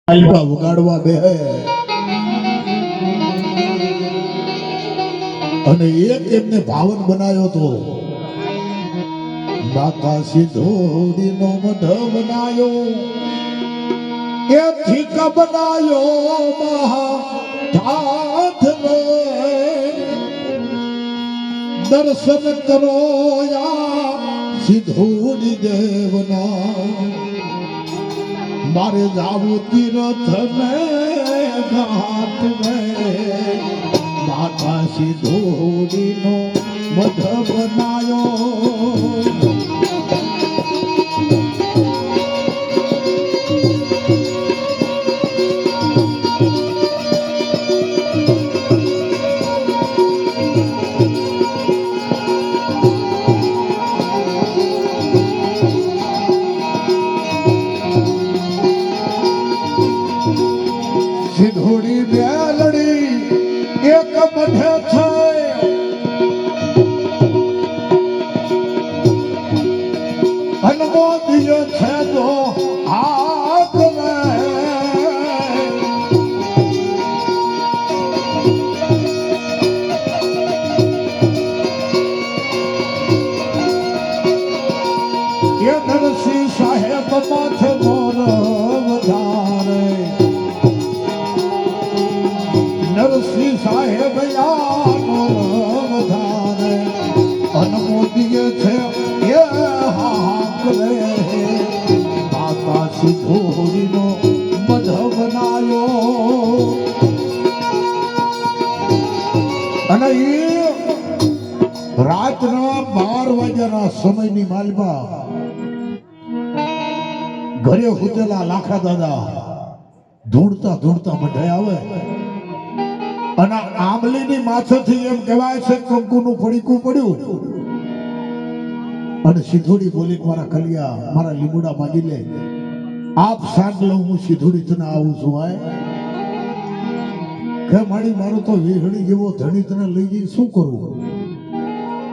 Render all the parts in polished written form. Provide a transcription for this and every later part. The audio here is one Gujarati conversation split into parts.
આલ્પા વગાડવા બે અને એક એમને ભાવન બનાવ્યો તો માતા સિધોડીનો મઢ બનાવ્યો એ થીક બનાવ્યો મહાઠાઠને દર્શન કરો યા સિધોડી દેવના મારે જાવું તીરથ ને ઘાટ ને માતા સિધોડીનો મઢ બનાયો સિધોડી બેલડી એક મઢે છે અનમોદીય છે તો હાથ ને એ નરસિંહ સાહેબ માથે મોર વધારે નરસિંહ સાહેબ વધારે અનમોદીય છે એ હાકરે માતા સિધોડીનો મઢ બનાયો અને એ રાતના 12 વાગ્યાના સમયની માલમાં ઘરે હુતેલા લાખા દાદા ધૂણતા ધૂણતા મઢે આવે અને આંબલીની માથેથી એમ કહેવાય છે કંકુનું પડીકું પડ્યું અને સિધોડી બોલી મારા કલિયા મારા લીમડા માંગી લે આપ સાંજ લઉં હું સિધોડી તને આવું છું આય કે મારી મારો તો વેહડી જેવો ધણી તને લઈ જઈ શું કરું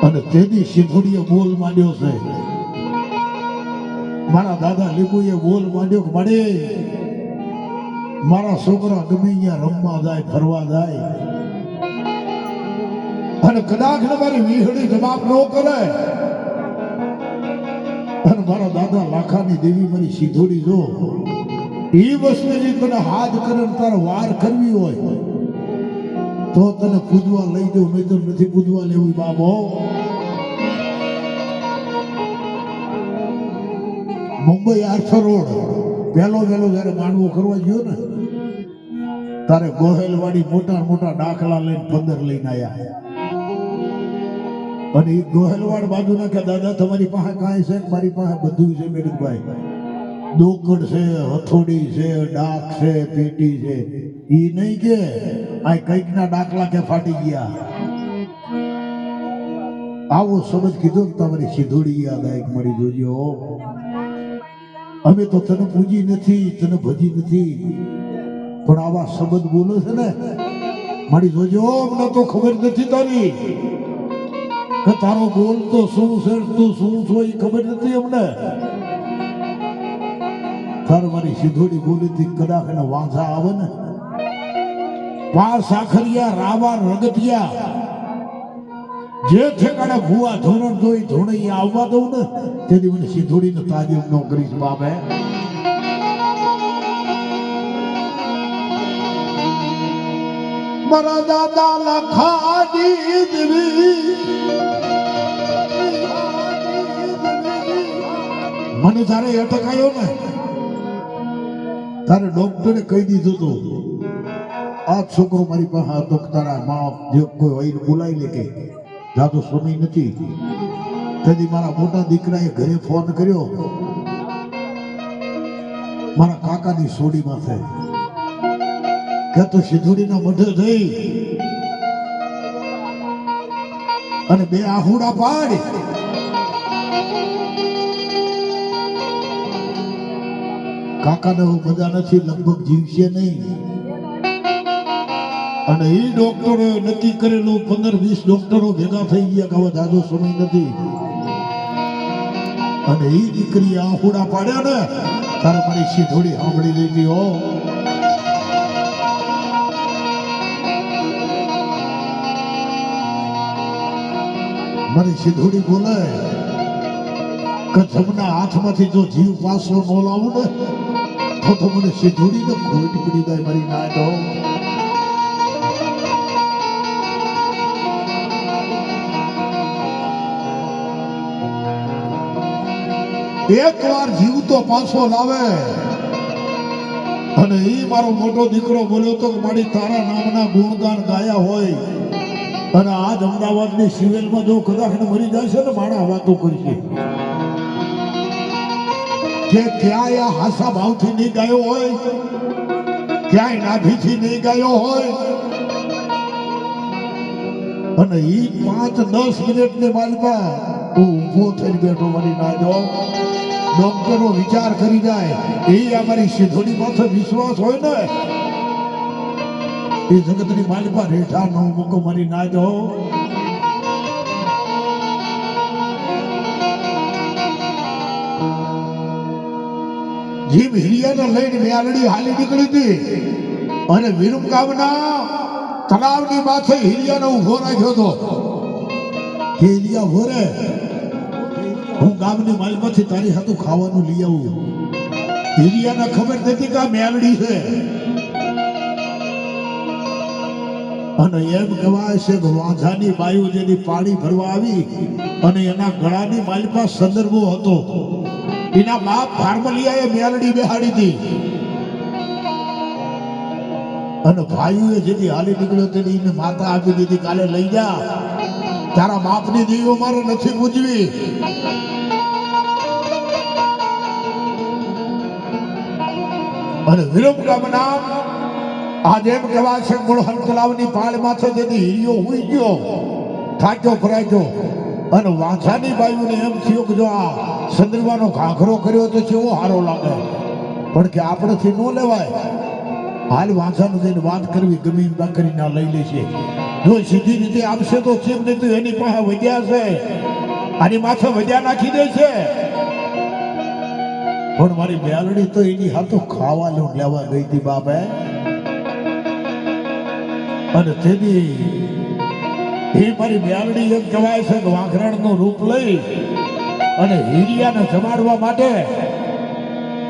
અને તેની સિધોડીએ બોલ માંડ્યો છે મારા દાદા લીંબુએ બોલ માંડ્યો કે મળે મારા છોકરા ગમે અહીંયા રમવા જાય ફરવા જાય અને કદાચ મારી વીહડી જવાબ ન કરે અને મારા દાદા લાખાની દેવી મારી સિધોડી જો એ વસ્તુની તને હાથ કરે તારે વાર કરવી હોય તો તને પૂજવા લઈ દઉં નહીં તો નથી પૂજવા લેવું બાબો મુંબઈ આર્થર રોડ વહેલો જયારે માંડવો કરવા ગયો ને તારે ગોહેલવાડી મોટા દાખલા લઈને 15 લઈને આયા અને એ ગોહેલવાડ બાજુ ના કે દાદા તમારી પાસે કાંઈ છે મારી પાસે બધું છે મેડમભાઈ દોકડ છે હથોડી છે ડાક છે પેટી છે એ નહીં કે આ કઈક ના દાખલા કે ફાટી ગયા આવો સમજ કીધો ને તમારી સિધોડી યાદ આવી મળી જોજો અમે તો તને પૂજી નથી તને ભજી નથી પણ આવા શબ્દ બોલે છે ને મારી જોજો અમને તો ખબર નથી તારી કે તારો બોલ તો શું છે તું શું છો એ ખબર નથી અમને તાર મારી સિધોડી બોલી હતી કદાચ એને વાંઝા આવે ને પાંચ સાખરિયા રાવા રગતિયા જે ઠેકાણે ભૂવા ધોરણ જોઈ ધોણે આવવા દઉં ને તેથી મને સિધોડીને તાજીમ ન કરીશ બાપે મારા દાદા લખાની દેવી મને તારે અટક આવ્યો ને તારે ડોક્ટરે કહી દીધું તું આ છોકરો મારી પાસે હતો તારા મા જે કોઈ હોય બોલાવી લે કે જાતો સમય નથી તેથી મારા મોટા દીકરાએ ઘરે ફોન કર્યો મારા કાકાની સોડીમાં છે કે તો સિધોડીના મઢે જઈ અને 2 આહુડા પાડ કાકાને મજા નથી લગભગ જીવશે નહીં અને એ ડોક્ટરો નક્કી કરેલું 15-20 ડોક્ટરો ભેગા થઈ ગયા કે હવે જાજો સમય નથી અને એ દીકરી આહુડા પાડ્યા ને તારે મારી સિધોડી સાંભળી લીધી હો મારી સિધોડી બોલે કે જમના હાથમાંથી જો જીવ પાછો ન લાવું ને તો મને સિધોડીને ખોટ પડી જાય મારી ના દો. એક વાર જીવ તો પાછો લાવે અને એ મારો મોટો દીકરો બોલ્યો તો કે મારી તારા નામના ગુણગાન ગાયા હોય અને આજ અમદાવાદની સિવિલમાં જો કદાચ મરી જાય છે ને મારા વાતો કરશે કે ક્યાંય આ હાસા ભાવથી નહીં ગાયો હોય, ક્યાંય નાભીથી નહીં ગાયો હોય અને એ 5-10 મિનિટની માલમાં હું ઊભો થઈને બેઠો મારી ના જો ડોક્ટરો વિચાર કરી જાય એ અમારી સિધોડી માથે વિશ્વાસ હોય ને એ જગતની માલિકા રેઠા નો મૂકો મારી ના જો. જીમ હિરિયાને લઈને મેલડી હાલી નીકળી હતી અને વિરમગામના તળાવની માથે હિરિયાને ઉભો રાખ્યો હતો કે હિરિયા ઉભો રે, હું ગામની માલમાંથી તારી હાથું ખાવાનું લઈ આવું. હિરિયાને ખબર નથી કે આ મેલડી છે અને એમ કહેવાય છે કે વાંઝાની બાયુ જેની પાણી ભરવા આવી અને એના ગળાની માલિકા સંદર્ભો હતો. એના બાપ ફાર્મલિયાએ મેલડી બેહાડી હતી અને ભાઈઓએ જેથી હાલી નીકળ્યો તેની એને માતા આપી દીધી કાલે લઈ જા, તારા બાપની દેવીઓ મારે નથી પૂજવી. અને વિરમગામના આજે એમ કહેવાય છે મુળહન તળાવની પાળમાંથી જેથી હીરિયો હુઈ ગયો થાક્યો ભરાયો અને વાંઝાની બાયુને એમ થયું કે જો આ સંદર્ભાનો ઘાઘરો કર્યો તો કેવો સારો લાગે પણ કે આપણેથી ન લેવાય. હાલ વાંઝાનું જઈને વાત કરવી ગમે એમ કરી ના લઈ લેશે. જો સીધી રીતે આપશે તો ચીમ નહીં તો એની પાસે વધ્યા છે આની માથે વધ્યા નાખી દે છે. પણ મારી મેલડી તો એની હાથું ખાવાનું લેવા ગઈ હતી બાપે અને તેની એ મારી મેલડી એમ કહેવાય છે કે વાઘરણનું રૂપ લઈ અને હીરિયાને જમાડવા માટે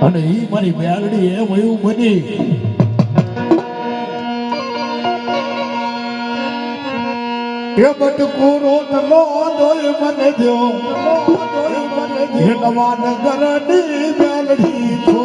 અને એ મારી મેલડી એમ એવું બની એ બટકો રોટલો દોય મને દો ભગવાન ગરડી મેલડી છો.